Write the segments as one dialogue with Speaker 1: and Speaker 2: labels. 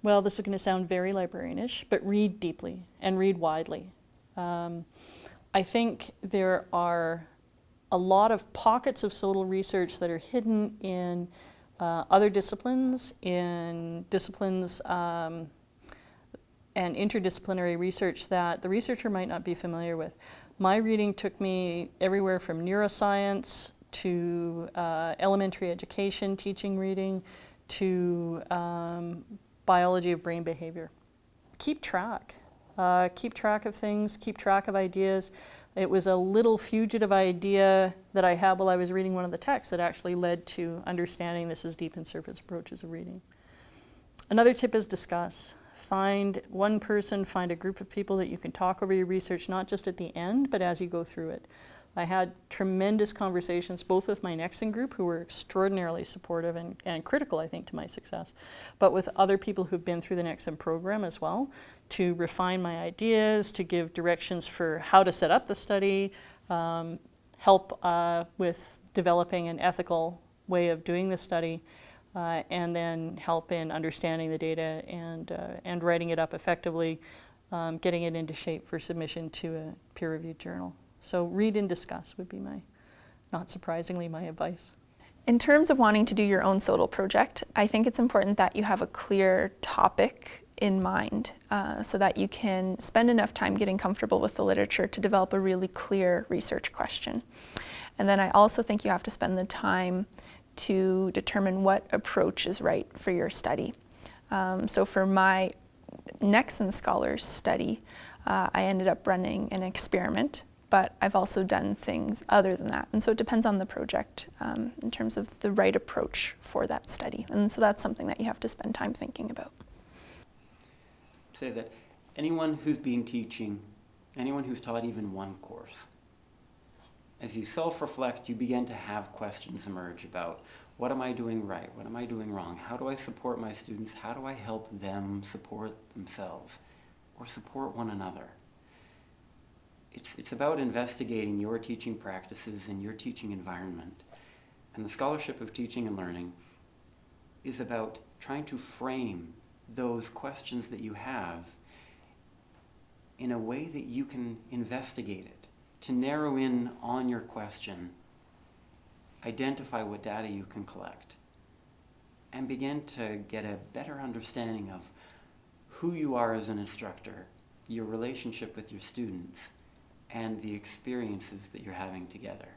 Speaker 1: Well, this is going to sound very librarianish, but read deeply and read widely. I think there are a lot of pockets of SoTL research that are hidden in other disciplines, and interdisciplinary research that the researcher might not be familiar with. My reading took me everywhere from neuroscience to elementary education, teaching reading, to biology of brain behavior. Keep track. Keep track of things, keep track of ideas. It was a little fugitive idea that I had while I was reading one of the texts that actually led to understanding this as deep and surface approaches of reading. Another tip is discuss. Find one person, find a group of people that you can talk over your research, not just at the end, but as you go through it. I had tremendous conversations both with my Nexen group, who were extraordinarily supportive and critical, I think, to my success, but with other people who've been through the Nexen program as well, to refine my ideas, to give directions for how to set up the study, help with developing an ethical way of doing the study, and then help in understanding the data and writing it up effectively, getting it into shape for submission to a peer-reviewed journal. So read and discuss would be not surprisingly, my advice.
Speaker 2: In terms of wanting to do your own SoTL project, I think it's important that you have a clear topic in mind so that you can spend enough time getting comfortable with the literature to develop a really clear research question. And then I also think you have to spend the time to determine what approach is right for your study. So for my Nexen Scholars study, I ended up running an experiment, but I've also done things other than that. And so it depends on the project in terms of the right approach for that study. And so that's something that you have to spend time thinking about.
Speaker 3: Say that anyone who's been teaching, anyone who's taught even one course, as you self-reflect, you begin to have questions emerge about what am I doing right? What am I doing wrong? How do I support my students? How do I help them support themselves or support one another? It's about investigating your teaching practices and your teaching environment. And the scholarship of teaching and learning is about trying to frame those questions that you have in a way that you can investigate it, to narrow in on your question, identify what data you can collect, and begin to get a better understanding of who you are as an instructor, your relationship with your students, and the experiences that you're having together.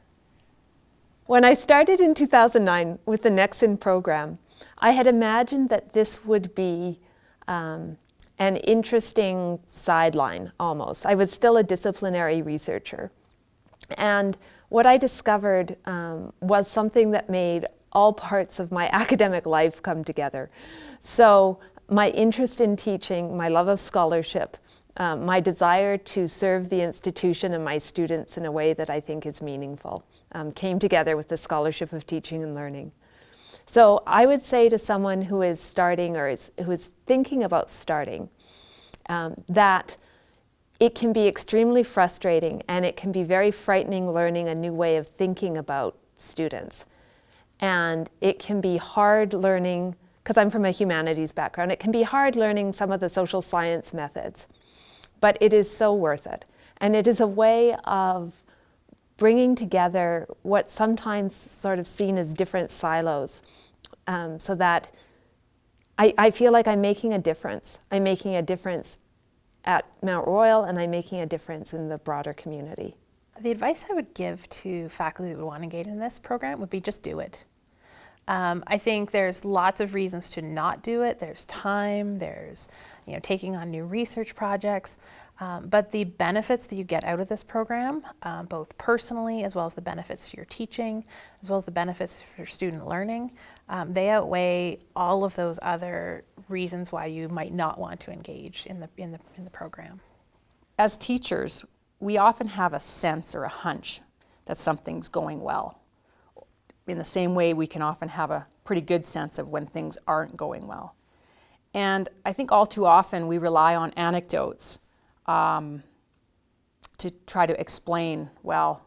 Speaker 4: When I started in 2009 with the Nexen program, I had imagined that this would be an interesting sideline almost. I was still a disciplinary researcher. And what I discovered was something that made all parts of my academic life come together. So my interest in teaching, my love of scholarship, my desire to serve the institution and my students in a way that I think is meaningful came together with the scholarship of teaching and learning. So I would say to someone who is starting or who is thinking about starting that it can be extremely frustrating and it can be very frightening learning a new way of thinking about students. And it can be hard learning, because I'm from a humanities background, it can be hard learning some of the social science methods. But it is so worth it. And it is a way of bringing together what's sometimes sort of seen as different silos so that I feel like I'm making a difference. I'm making a difference at Mount Royal and I'm making a difference in the broader community.
Speaker 5: The advice I would give to faculty that would want to engage in this program would be just do it. I think there's lots of reasons to not do it. There's time, there's taking on new research projects, but the benefits that you get out of this program, both personally as well as the benefits to your teaching, as well as the benefits for student learning, they outweigh all of those other reasons why you might not want to engage in the program.
Speaker 6: As teachers, we often have a sense or a hunch that something's going well. In the same way, we can often have a pretty good sense of when things aren't going well. And I think all too often we rely on anecdotes to try to explain, well,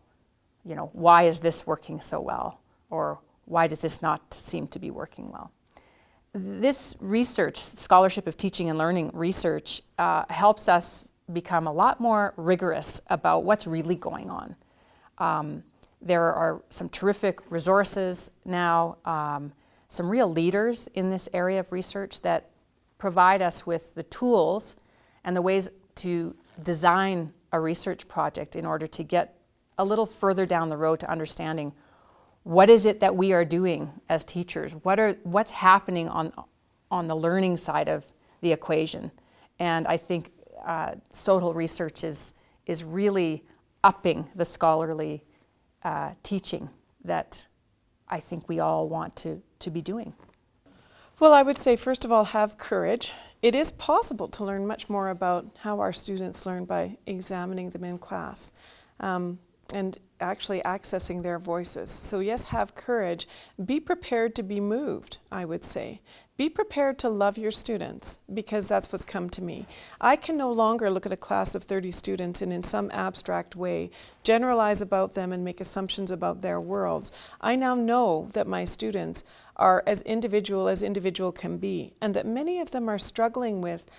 Speaker 6: why is this working so well? Or why does this not seem to be working well? this research, scholarship of teaching and learning research, helps us become a lot more rigorous about what's really going on. There are some terrific resources now, some real leaders in this area of research that provide us with the tools and the ways to design a research project in order to get a little further down the road to understanding what is it that we are doing as teachers? What's happening on the learning side of the equation? And I think SoTL research is really upping the scholarly teaching that I think we all want to be doing.
Speaker 7: Well, I would say, first of all, have courage. It is possible to learn much more about how our students learn by examining them in class and actually accessing their voices. So yes, have courage. Be prepared to be moved, I would say. Be prepared to love your students, because that's what's come to me. I can no longer look at a class of 30 students and in some abstract way generalize about them and make assumptions about their worlds. I now know that my students are as individual can be, and that many of them are struggling with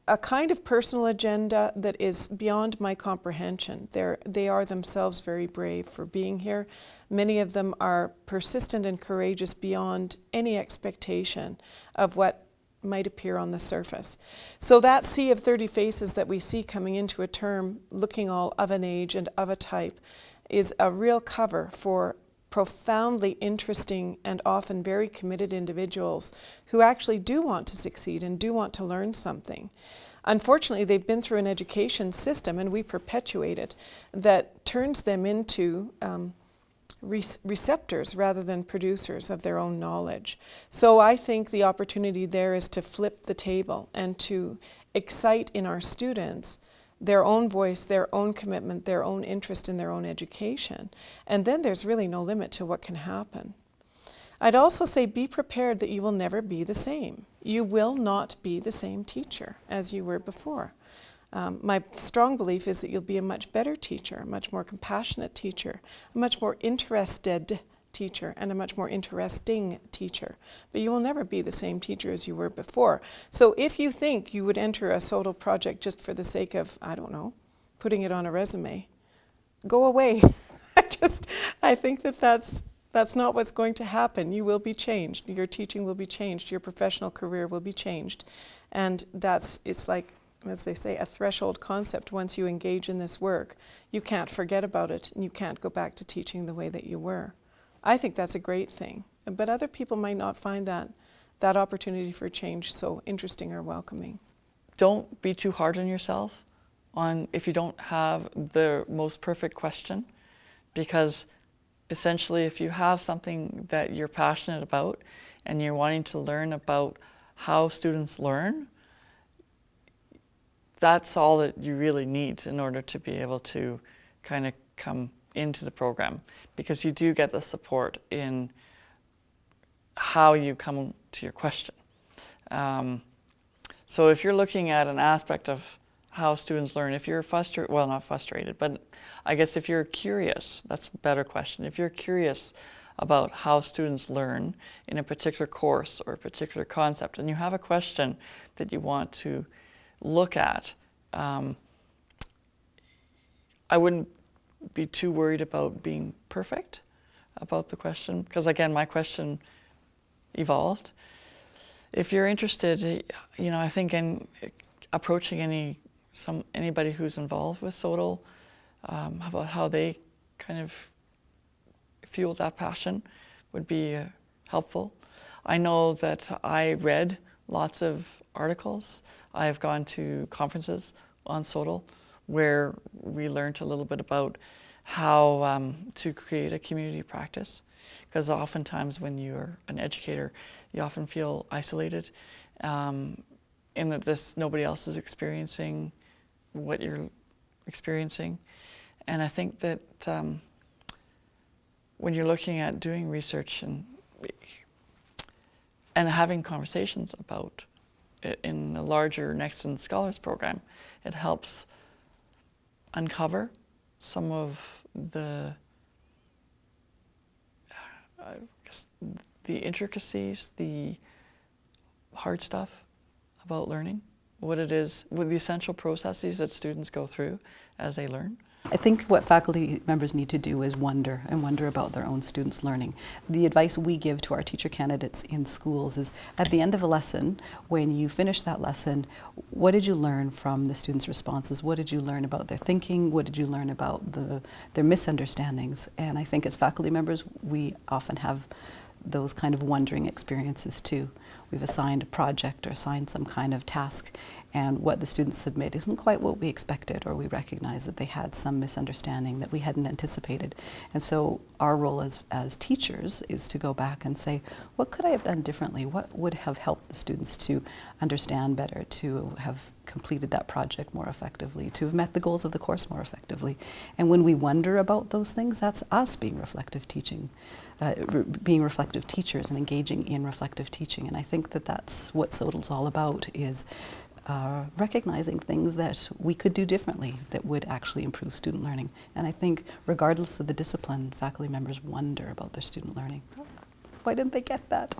Speaker 7: a kind of personal agenda that is beyond my comprehension. They are themselves very brave for being here. Many of them are persistent and courageous beyond any expectation of what might appear on the surface. So that sea of 30 faces that we see coming into a term, looking all of an age and of a type, is a real cover for profoundly interesting and often very committed individuals who actually do want to succeed and do want to learn something. Unfortunately, they've been through an education system, and we perpetuate it, that turns them into receptors rather than producers of their own knowledge. So I think the opportunity there is to flip the table and to excite in our students their own voice, their own commitment, their own interest in their own education. And then there's really no limit to what can happen. I'd also say be prepared that you will never be the same. You will not be the same teacher as you were before. My strong belief is that you'll be a much better teacher, a much more compassionate teacher, a much more interested teacher, and a much more interesting teacher. But you will never be the same teacher as you were before. So if you think you would enter a SoTL project just for the sake of, I don't know, putting it on a resume, go away. I think that's not what's going to happen. You will be changed. Your teaching will be changed. Your professional career will be changed. And it's like, as they say, a threshold concept. Once you engage in this work, you can't forget about it, and you can't go back to teaching the way that you were. I think that's a great thing, but other people might not find that opportunity for change so interesting or welcoming.
Speaker 8: Don't be too hard on yourself if you don't have the most perfect question, because essentially if you have something that you're passionate about and you're wanting to learn about how students learn, that's all that you really need in order to be able to kind of come into the program, because you do get the support in how you come to your question. So if you're looking at an aspect of how students learn, if you're frustrated, well, not frustrated, but I guess if you're curious, that's a better question. If you're curious about how students learn in a particular course or a particular concept, and you have a question that you want to look at, I wouldn't be too worried about being perfect about the question, because again, my question evolved. If you're interested, I think in approaching anybody who's involved with SoTL about how they kind of fuel that passion would be helpful. I know that I read lots of articles. I have gone to conferences on SoTL where we learned a little bit about how to create a community practice, because oftentimes when you're an educator, you often feel isolated in that nobody else is experiencing what you're experiencing. And I think that when you're looking at doing research and having conversations about it in the larger Nexen Scholars Program, it helps uncover some of the intricacies, the hard stuff about learning, what it is, what the essential processes that students go through as they learn.
Speaker 9: I think what faculty members need to do is wonder about their own students' learning. The advice we give to our teacher candidates in schools is at the end of a lesson, when you finish that lesson, what did you learn from the students' responses? What did you learn about their thinking? What did you learn about their misunderstandings? And I think as faculty members, we often have those kind of wondering experiences too. We've assigned a project or assigned some kind of task, and what the students submit isn't quite what we expected, or we recognize that they had some misunderstanding that we hadn't anticipated. And so our role as teachers is to go back and say, what could I have done differently? What would have helped the students to understand better, to have completed that project more effectively, to have met the goals of the course more effectively? And when we wonder about those things, that's us being reflective teaching. Being reflective teachers and engaging in reflective teaching. And I think that that's what SoTL's all about, is recognizing things that we could do differently that would actually improve student learning. And I think regardless of the discipline, faculty members wonder about their student learning. Why didn't they get that?